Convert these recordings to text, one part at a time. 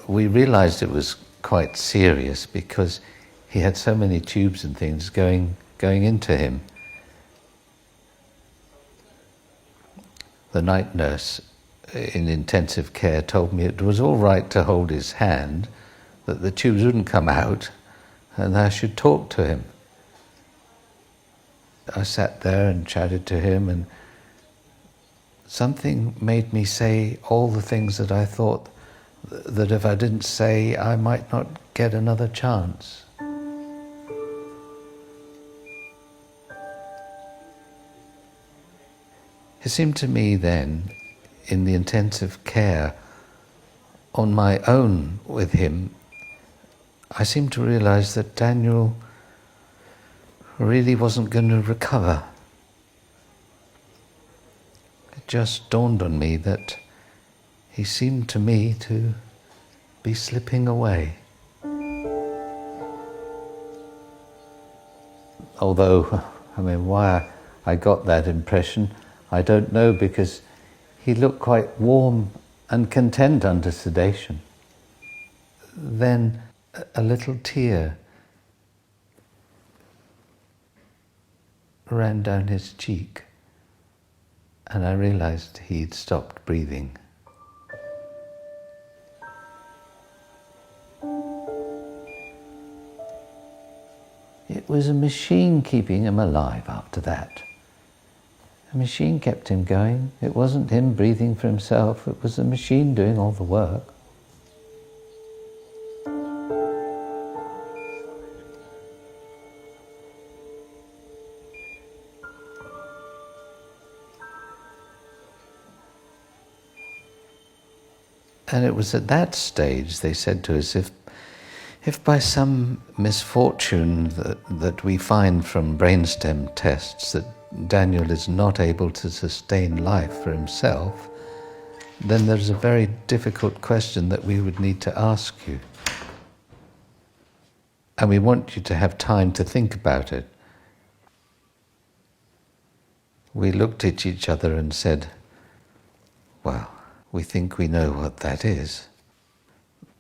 we realized it was quite serious because he had so many tubes and things going into him. The night nurse in intensive care told me it was all right to hold his hand, that the tubes wouldn't come out, and I should talk to him. I sat there and chatted to him, and something made me say all the things that I thought that if I didn't say, I might not get another chance. It seemed to me then, in the intensive care, on my own with him, I seemed to realize that Daniel really wasn't going to recover. It just dawned on me that he seemed to me to be slipping away. Although, why I got that impression, I don't know, because he looked quite warm and content under sedation. Then a little tear ran down his cheek, and I realized he'd stopped breathing. It was a machine keeping him alive after that. A machine kept him going. It wasn't him breathing for himself, it was the machine doing all the work. And it was at that stage they said to us, if by some misfortune that we find from brainstem tests that Daniel is not able to sustain life for himself, then there's a very difficult question that we would need to ask you. And we want you to have time to think about it. We looked at each other and said, well, we think we know what that is.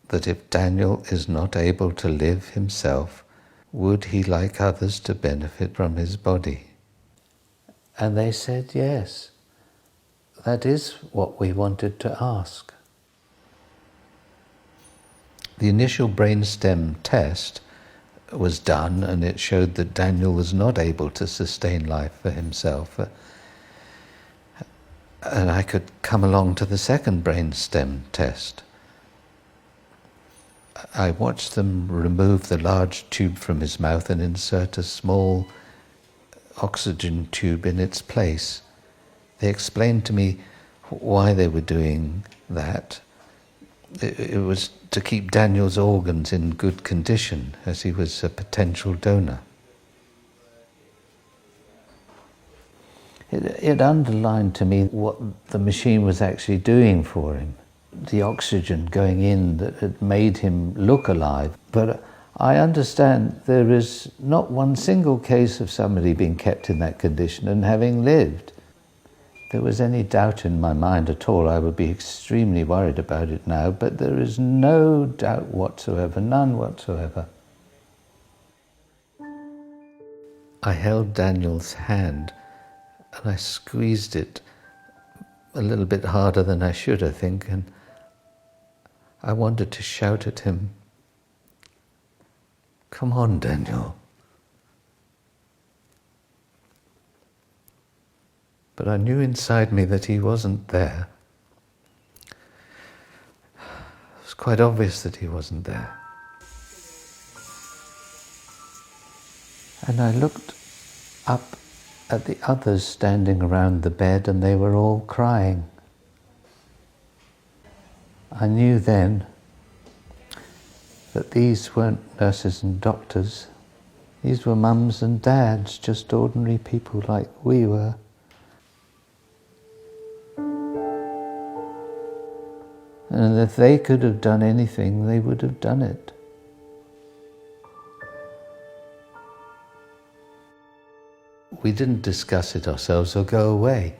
That if Daniel is not able to live himself, would he like others to benefit from his body? And they said yes. That is what we wanted to ask. The initial brainstem test was done, and it showed that Daniel was not able to sustain life for himself. And I could come along to the second brainstem test. I watched them remove the large tube from his mouth and insert a small oxygen tube in its place. They explained to me why they were doing that. It was to keep Daniel's organs in good condition, as he was a potential donor. It underlined to me what the machine was actually doing for him. The oxygen going in that had made him look alive. But I understand there is not one single case of somebody being kept in that condition and having lived. If there was any doubt in my mind at all, I would be extremely worried about it now, but there is no doubt whatsoever, none whatsoever. I held Daniel's hand and I squeezed it a little bit harder than I should, I think, and I wanted to shout at him, "Come on, Daniel." But I knew inside me that he wasn't there. It was quite obvious that he wasn't there. And I looked up at the others standing around the bed, and they were all crying. I knew then that these weren't nurses and doctors. These were mums and dads, just ordinary people like we were. And if they could have done anything, they would have done it. We didn't discuss it ourselves or go away,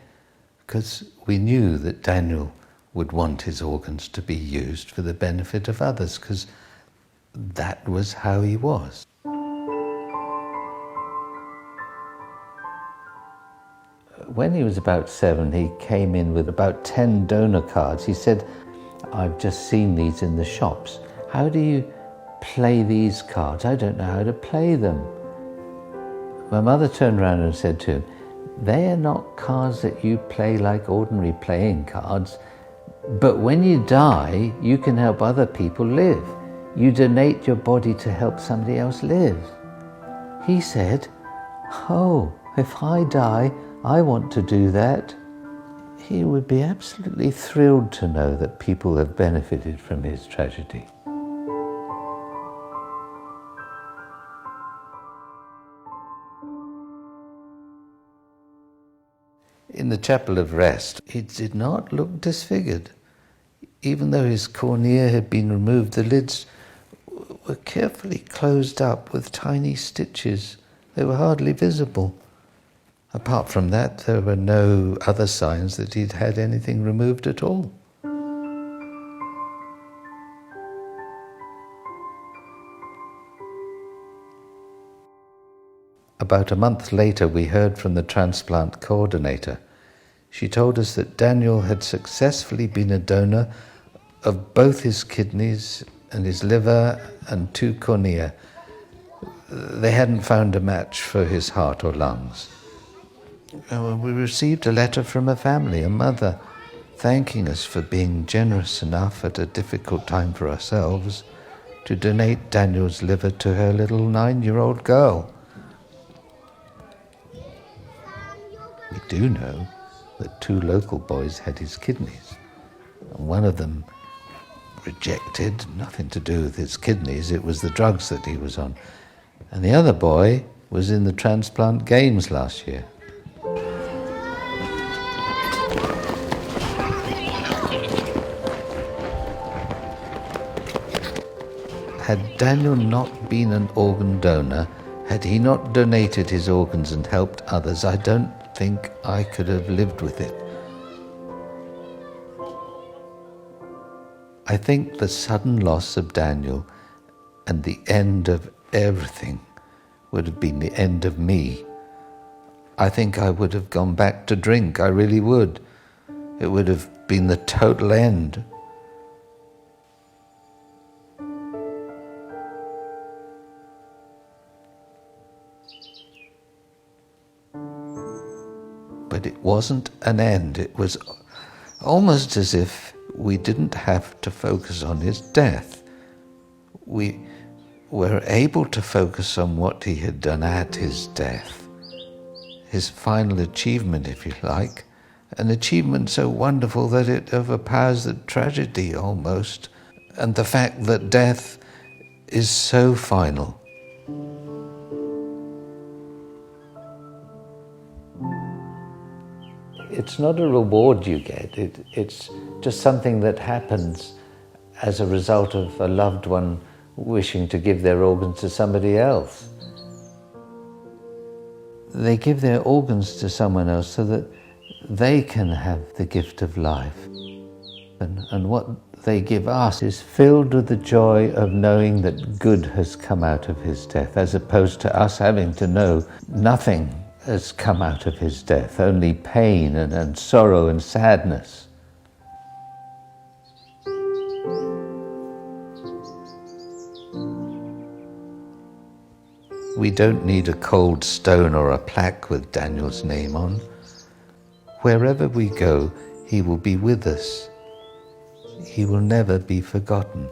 because we knew that Daniel would want his organs to be used for the benefit of others, because that was how he was. When he was about 7, he came in with about 10 donor cards. He said, "I've just seen these in the shops. How do you play these cards? I don't know how to play them." My mother turned around and said to him, "They are not cards that you play like ordinary playing cards, but when you die, you can help other people live. You donate your body to help somebody else live." He said, "Oh, if I die, I want to do that." He would be absolutely thrilled to know that people have benefited from his tragedy. In the Chapel of Rest, he did not look disfigured. Even though his cornea had been removed, the lids were carefully closed up with tiny stitches. They were hardly visible. Apart from that, there were no other signs that he'd had anything removed at all. About a month later, we heard from the transplant coordinator. She told us that Daniel had successfully been a donor of both his kidneys and his liver and 2 cornea. They hadn't found a match for his heart or lungs. We received a letter from a family, a mother, thanking us for being generous enough at a difficult time for ourselves to donate Daniel's liver to her little 9-year-old girl. We do know that 2 local boys had his kidneys, and one of them rejected, nothing to do with his kidneys, it was the drugs that he was on. And the other boy was in the transplant games last year. Had Daniel not been an organ donor, had he not donated his organs and helped others, I don't think I could have lived with it. I think the sudden loss of Daniel and the end of everything would have been the end of me. I think I would have gone back to drink, I really would. It would have been the total end. But it wasn't an end. It was almost as if we didn't have to focus on his death. We were able to focus on what he had done at his death, his final achievement, if you like, an achievement so wonderful that it overpowers the tragedy almost, and the fact that death is so final. It's not a reward you get, it's just something that happens as a result of a loved one wishing to give their organs to somebody else. They give their organs to someone else so that they can have the gift of life. And what they give us is filled with the joy of knowing that good has come out of his death, as opposed to us having to know nothing has come out of his death, only pain and sorrow and sadness. We don't need a cold stone or a plaque with Daniel's name on. Wherever we go, he will be with us. He will never be forgotten.